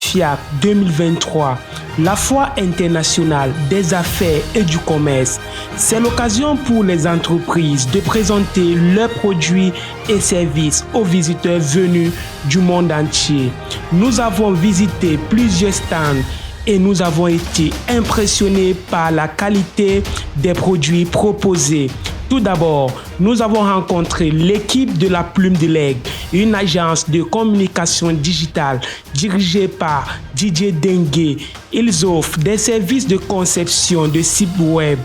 FIAC 2023, la Foire internationale des affaires et du commerce. C'est l'occasion pour les entreprises de présenter leurs produits et services aux visiteurs venus du monde entier. Nous avons visité plusieurs stands et nous avons été impressionnés par la qualité des produits proposés. Tout d'abord, nous avons rencontré l'équipe de la Plume de l'Aigle, une agence de communication digitale dirigée par Didier Dengue. Ils offrent des services de conception de sites web,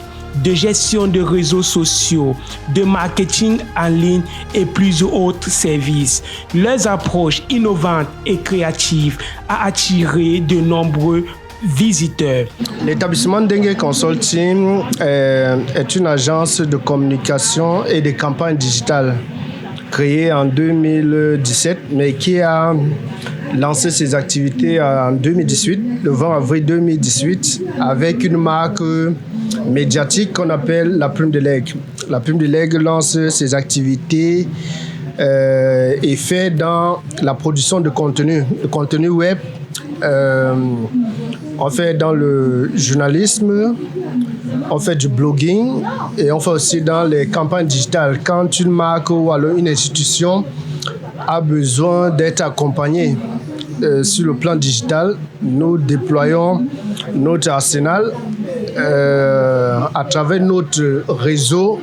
de gestion de réseaux sociaux, de marketing en ligne et plusieurs autres services. Leurs approches innovantes et créatives ont attiré de nombreux visiteurs. L'établissement Dengue Consulting est une agence de communication et de campagnes digitales créée en 2017, mais qui a lancé ses activités en 2018, le 20 avril 2018, avec une marque médiatique qu'on appelle la Plume de l'Aigle. La Plume de l'Aigle lance ses activités et fait dans la production de contenu web. On fait dans le journalisme, on fait du blogging et on fait aussi dans les campagnes digitales. Quand une marque ou alors une institution a besoin d'être accompagnée sur le plan digital, nous déployons notre arsenal à travers notre réseau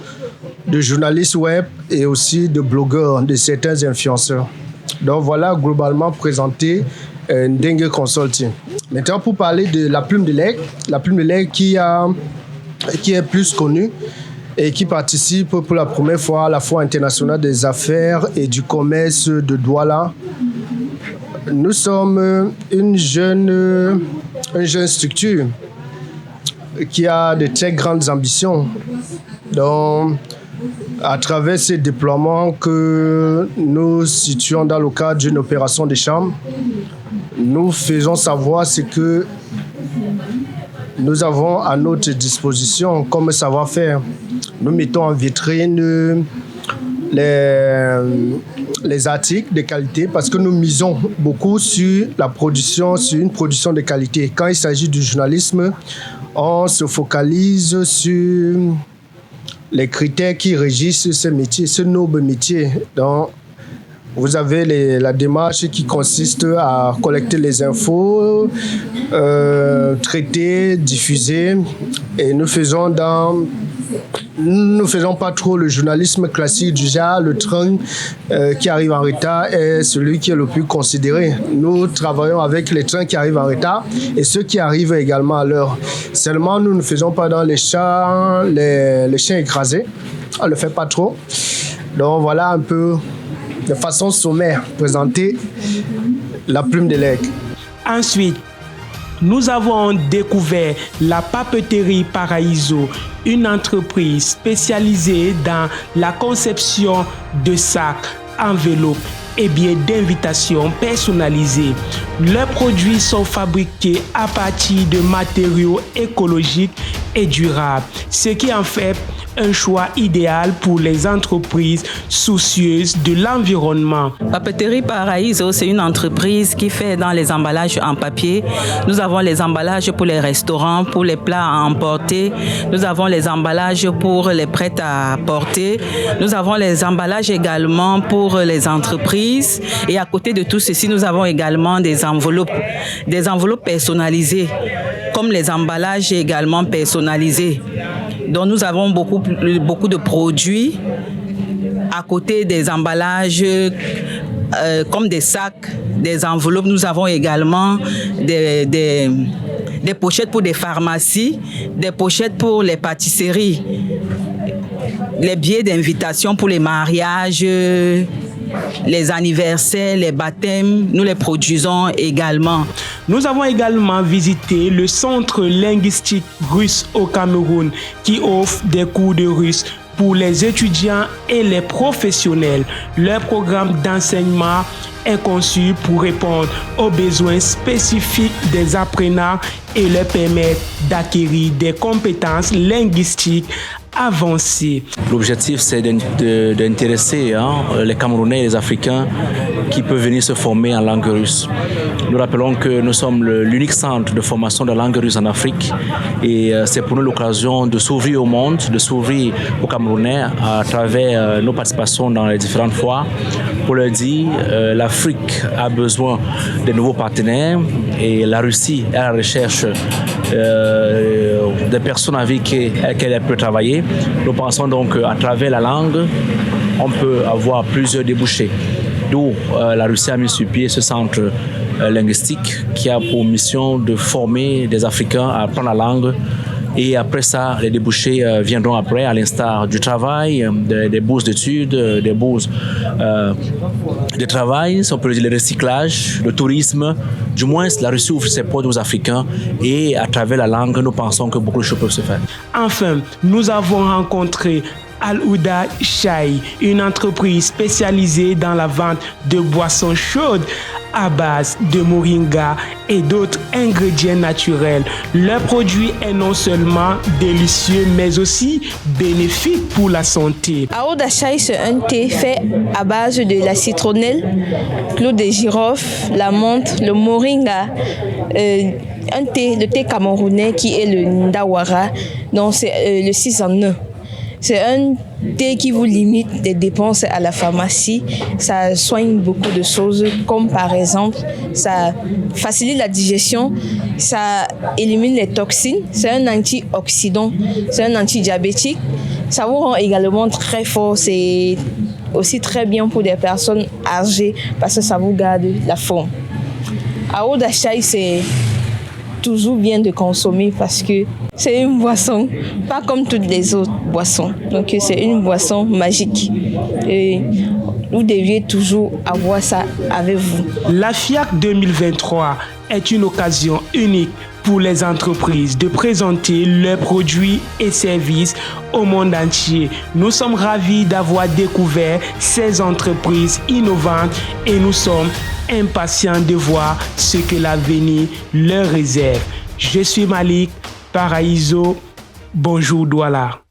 de journalistes web et aussi de blogueurs, de certains influenceurs. Donc voilà globalement présenté Dengue Consulting. Maintenant, pour parler de la Plume de l'Aigle qui est plus connue et qui participe pour la première fois à la Foire internationale des affaires et du commerce de Douala. Nous sommes une jeune structure qui a de très grandes ambitions. Donc, à travers ces déploiements que nous situons dans le cadre d'une opération de chambre, nous faisons savoir ce que nous avons à notre disposition comme savoir-faire. Nous mettons en vitrine les articles de qualité parce que nous misons beaucoup sur la production, sur une production de qualité. Quand il s'agit du journalisme, on se focalise sur les critères qui régissent ce métier, ce noble métier. Donc, vous avez la démarche qui consiste à collecter les infos, traiter, diffuser. Et nous faisons pas trop le journalisme classique du genre le train qui arrive en retard est celui qui est le plus considéré. Nous travaillons avec les trains qui arrivent en retard et ceux qui arrivent également à l'heure. Seulement, nous ne faisons pas dans les champs, les chiens écrasés. On ne le fait pas trop. Donc voilà un peu de façon sommaire présenter la Plume de l'Aigle. Ensuite, nous avons découvert la papeterie Paraíso, une entreprise spécialisée dans la conception de sacs, enveloppes et billets d'invitation personnalisés. Leurs produits sont fabriqués à partir de matériaux écologiques et durables, ce qui en fait un choix idéal pour les entreprises soucieuses de l'environnement. Papeterie Paraíso, c'est une entreprise qui fait dans les emballages en papier. Nous avons les emballages pour les restaurants, pour les plats à emporter. Nous avons les emballages pour les prêts à porter. Nous avons les emballages également pour les entreprises. Et à côté de tout ceci, nous avons également des enveloppes personnalisées, comme les emballages également personnalisés. Donc nous avons beaucoup de produits à côté des emballages comme des sacs, des enveloppes. Nous avons également des pochettes pour des pharmacies, des pochettes pour les pâtisseries, les billets d'invitation pour les mariages, les anniversaires, les baptêmes, nous les produisons également. Nous avons également visité le centre linguistique russe au Cameroun qui offre des cours de russe pour les étudiants et les professionnels. Leur programme d'enseignement est conçu pour répondre aux besoins spécifiques des apprenants et leur permettre d'acquérir des compétences linguistiques avancée. L'objectif, c'est d'intéresser les Camerounais et les Africains qui peuvent venir se former en langue russe. Nous rappelons que nous sommes l'unique centre de formation de langue russe en Afrique et c'est pour nous l'occasion de s'ouvrir au monde, de s'ouvrir aux Camerounais à travers nos participations dans les différentes foires. Pour leur dire, l'Afrique a besoin de nouveaux partenaires et la Russie est à la recherche des personnes avec lesquelles elle peut travailler. Nous pensons donc qu'à travers la langue, on peut avoir plusieurs débouchés. D'où la Russie a mis sur pied ce centre linguistique qui a pour mission de former des Africains à apprendre la langue. Et après ça, les débouchés viendront après, à l'instar du travail, des bourses d'études, des bourses de travail, si on peut dire le recyclage, le tourisme. Du moins, la Russie ouvre ses portes aux Africains et à travers la langue, nous pensons que beaucoup de choses peuvent se faire. Enfin, nous avons rencontré Al-Ouda Chai, une entreprise spécialisée dans la vente de boissons chaudes à base de moringa et d'autres ingrédients naturels. Leur produit est non seulement délicieux, mais aussi bénéfique pour la santé. Al-Ouda Chai, c'est un thé fait à base de la citronnelle, clou de girofle, la menthe, le moringa, le thé camerounais qui est le ndawara, donc c'est le 6 en 1. C'est un thé qui vous limite des dépenses à la pharmacie. Ça soigne beaucoup de choses, comme par exemple, ça facilite la digestion, ça élimine les toxines, c'est un antioxydant, c'est un antidiabétique. Ça vous rend également très fort. C'est aussi très bien pour des personnes âgées parce que ça vous garde la forme. Al-Ouda Chai, c'est toujours bien de consommer parce que c'est une boisson, pas comme toutes les autres boissons. Donc c'est une boisson magique. Et vous deviez toujours avoir ça avec vous. La FIAC 2023 est une occasion unique pour les entreprises de présenter leurs produits et services au monde entier. Nous sommes ravis d'avoir découvert ces entreprises innovantes et nous sommes impatients de voir ce que l'avenir leur réserve. Je suis Malik Paraïso. Bonjour Douala.